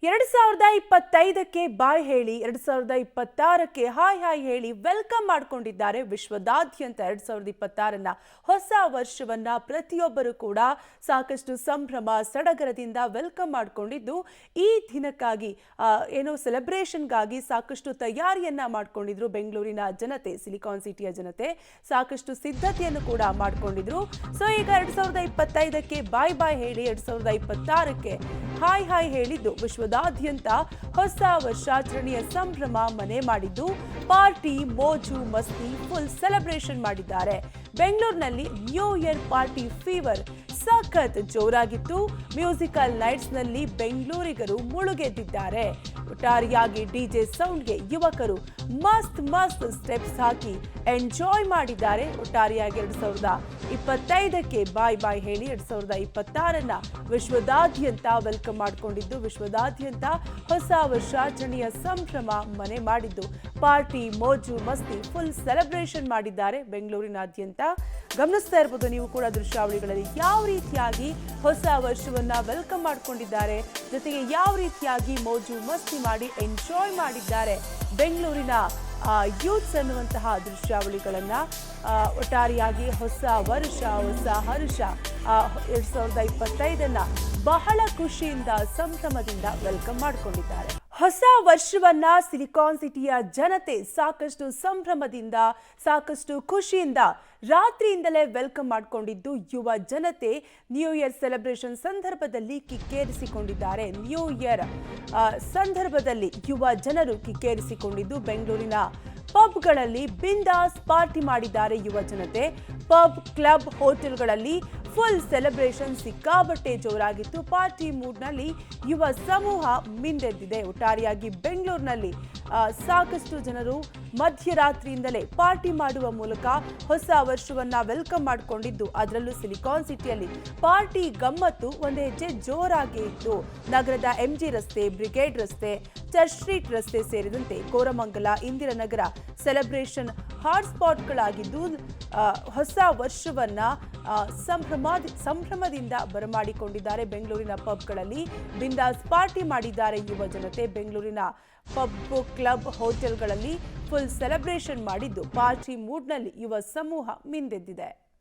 2025ಕ್ಕೆ ಬಾಯ್ ಹೇಳಿ 2026ಕ್ಕೆ hi hi ಹೇಳಿ welcome ಮಾಡ್ಕೊಂಡಿದ್ದಾರೆ ವಿಶ್ವದಾದ್ಯಂತ 2026ನ್ನ ಹೊಸ ವರ್ಷವನ್ನ ಪ್ರತಿಯೊಬ್ಬರು ಕೂಡ ಸಾಕಷ್ಟು ಸಂಭ್ರಮ ಸಡಗರದಿಂದ ವೆಲ್ಕಮ್ ಮಾಡ್ಕೊಂಡಿದ್ದು ಈ ದಿನಕ್ಕಾಗಿ ಏನೋ ಸೆಲೆಬ್ರೇಷನ್ಗಾಗಿ ಸಾಕಷ್ಟು ತಯಾರಿಯನ್ನ ಮಾಡ್ಕೊಂಡಿದ್ರು ಬೆಂಗಳೂರಿನ ಜನತೆ ಸಿಲಿಕಾನ್ ಸಿಟಿಯ ಜನತೆ ಸಾಕಷ್ಟು ಸಿದ್ಧತೆಯನ್ನು ಕೂಡ ಮಾಡ್ಕೊಂಡಿದ್ರು ಸೊ ಈಗ 2025ಕ್ಕೆ ಬಾಯ್ ಬಾಯ್ ಹೇಳಿ 2026ಕ್ಕೆ ಹಾಯ್ ಹಾಯ್ ಹೇಳಿದ್ದು ವಿಶ್ವದಾದ್ಯಂತ ಹೊಸ ವರ್ಷಾಚರಣೆಯ ಸಂಭ್ರಮ ಮನೆ ಮಾಡಿದ್ದು ಪಾರ್ಟಿ ಮೋಜು ಮಸ್ತಿ ಫುಲ್ ಸೆಲೆಬ್ರೇಷನ್ ಮಾಡಿದ್ದಾರೆ ಬೆಂಗಳೂರಿನಲ್ಲಿ ನ್ಯೂ ಇಯರ್ ಪಾರ್ಟಿ ಫೀವರ್ ಸಖತ್ ಜೋರಾಗಿತ್ತು ಮ್ಯೂಸಿಕಲ್ ನೈಟ್ಸ್ ನಲ್ಲಿ ಬೆಂಗಳೂರಿಗರು ಮುಳುಗೆದ್ದಿದ್ದಾರೆ ಒಟ್ಟಾರೆಯಾಗಿ ಡಿಜೆ ಸೌಂಡ್ಗೆ ಯುವಕರು ಮಸ್ತ್ ಮಸ್ತ್ ಸ್ಟೆಪ್ಸ್ ಹಾಕಿ ಎಂಜಾಯ್ ಮಾಡಿದ್ದಾರೆ ಒಟ್ಟಾರೆಯಾಗಿ 2025ಕ್ಕೆ ಬಾಯ್ ಬಾಯ್ ಹೇಳಿ 2026ನ್ನ ವಿಶ್ವದಾದ್ಯಂತ ವೆಲ್ಕಮ್ ಮಾಡಿಕೊಂಡಿದ್ದು ವಿಶ್ವದಾದ್ಯಂತ ಹೊಸ ವರ್ಷಾಚರಣೆಯ ಸಂಭ್ರಮ ಮನೆ ಮಾಡಿದ್ದು ಪಾರ್ಟಿ ಮೋಜು ಮಸ್ತಿ ಫುಲ್ ಸೆಲೆಬ್ರೇಷನ್ ಮಾಡಿದ್ದಾರೆ ಬೆಂಗಳೂರಿನಾದ್ಯಂತ ಗಮನಿಸ್ತಾ ಇರಬಹುದು ನೀವು ಕೂಡ ದೃಶ್ಯಾವಳಿಗಳಲ್ಲಿ ಯಾವ ರೀತಿಯಾಗಿ ಹೊಸ ವರ್ಷವನ್ನ ವೆಲ್ಕಮ್ ಮಾಡ್ಕೊಂಡಿದ್ದಾರೆ ಜೊತೆಗೆ ಯಾವ ರೀತಿಯಾಗಿ ಮೋಜು ಮಸ್ತಿ ಮಾಡಿ ಎಂಜಾಯ್ ಮಾಡಿದ್ದಾರೆ ಬೆಂಗಳೂರಿನ ಯೂತ್ಸ್ ಅನ್ನುವಂತಹ ದೃಶ್ಯಾವಳಿಗಳನ್ನ ಒಟ್ಟಾರೆಯಾಗಿ ಹೊಸ ವರ್ಷ ಹೊಸ ಹರ್ಷ 2025ನ್ನ ಬಹಳ ಖುಷಿಯಿಂದ ಸಂಭ್ರಮದಿಂದ ವೆಲ್ಕಮ್ ಮಾಡಿಕೊಂಡಿದ್ದಾರೆ ಹೊಸ ವರ್ಷವನ್ನ ಸಿಲಿಕಾನ್ ಸಿಟಿಯ ಜನತೆ ಸಾಕಷ್ಟು ಸಂಭ್ರಮದಿಂದ ಸಾಕಷ್ಟು ಖುಷಿಯಿಂದ ರಾತ್ರಿಯಿಂದಲೇ ವೆಲ್ಕಮ್ ಮಾಡಿಕೊಂಡಿದ್ದು ಯುವ ಜನತೆ ನ್ಯೂ ಇಯರ್ ಸೆಲೆಬ್ರೇಷನ್ ಸಂದರ್ಭದಲ್ಲಿ ಕಿಕ್ಕೇರಿಸಿಕೊಂಡಿದ್ದಾರೆ ನ್ಯೂ ಇಯರ್ ಸಂದರ್ಭದಲ್ಲಿ ಯುವ ಜನರು ಕಿಕ್ಕೇರಿಸಿಕೊಂಡಿದ್ದು ಬೆಂಗಳೂರಿನ ಪಬ್ಗಳಲ್ಲಿ ಬಿಂದಾಸ್ ಪಾರ್ಟಿ ಮಾಡಿದ್ದಾರೆ ಯುವ ಜನತೆ ಪಬ್ ಕ್ಲಬ್ ಹೋಟೆಲ್ಗಳಲ್ಲಿ ಫುಲ್ ಸೆಲೆಬ್ರೇಷನ್ ಸಿಕ್ಕಾಬಟ್ಟೆ ಜೋರಾಗಿತ್ತು ಪಾರ್ಟಿ ಮೂಡ್ನಲ್ಲಿ ಯುವ ಸಮೂಹ ಮಿಂದೆದ್ದಿದೆ ಒಟ್ಟಾರೆಯಾಗಿ ಬೆಂಗಳೂರಿನಲ್ಲಿ ಸಾಕಷ್ಟು ಜನರು ಮಧ್ಯರಾತ್ರಿಯಿಂದಲೇ ಪಾರ್ಟಿ ಮಾಡುವ ಮೂಲಕ ಹೊಸ ವರ್ಷವನ್ನ ವೆಲ್ಕಮ್ ಮಾಡಿಕೊಂಡಿದ್ದು ಅದರಲ್ಲೂ ಸಿಲಿಕಾನ್ ಸಿಟಿಯಲ್ಲಿ ಪಾರ್ಟಿ ಗಮ್ಮತ್ತು ಒಂದು ಹೆಜ್ಜೆ ಜೋರಾಗಿ ಇತ್ತು ನಗರದ ಎಂಜಿ ರಸ್ತೆ ಬ್ರಿಗೇಡ್ ರಸ್ತೆ ಚರ್ಚ್ ಸ್ಟ್ರೀಟ್ ರಸ್ತೆ ಸೇರಿದಂತೆ ಕೋರಮಂಗಲ ಇಂದಿರಾನಗರ ಸೆಲೆಬ್ರೇಷನ್ ಹಾಟ್ಸ್ಪಾಟ್ಗಳಾಗಿದ್ದು ಹೊಸ ವರ್ಷವನ್ನ ಸಂಭ್ರಮದಿಂದ ಬರಮಾಡಿಕೊಂಡಿದ್ದಾರೆ ಬೆಂಗಳೂರಿನ ಪಬ್ಗಳಲ್ಲಿ ಬಿಂದಾಸ್ ಪಾರ್ಟಿ ಮಾಡಿದ್ದಾರೆ ಯುವ ಜನತೆ ಬೆಂಗಳೂರಿನ ಪಬ್ ಕ್ಲಬ್ ಹೋಟೆಲ್ಗಳಲ್ಲಿ ಫುಲ್ ಸೆಲೆಬ್ರೇಷನ್ ಮಾಡಿದ್ದು ಪಾರ್ಟಿ ಮೂಡ್ನಲ್ಲಿ ಯುವ ಸಮೂಹ ಮಿಂದೆದ್ದಿದೆ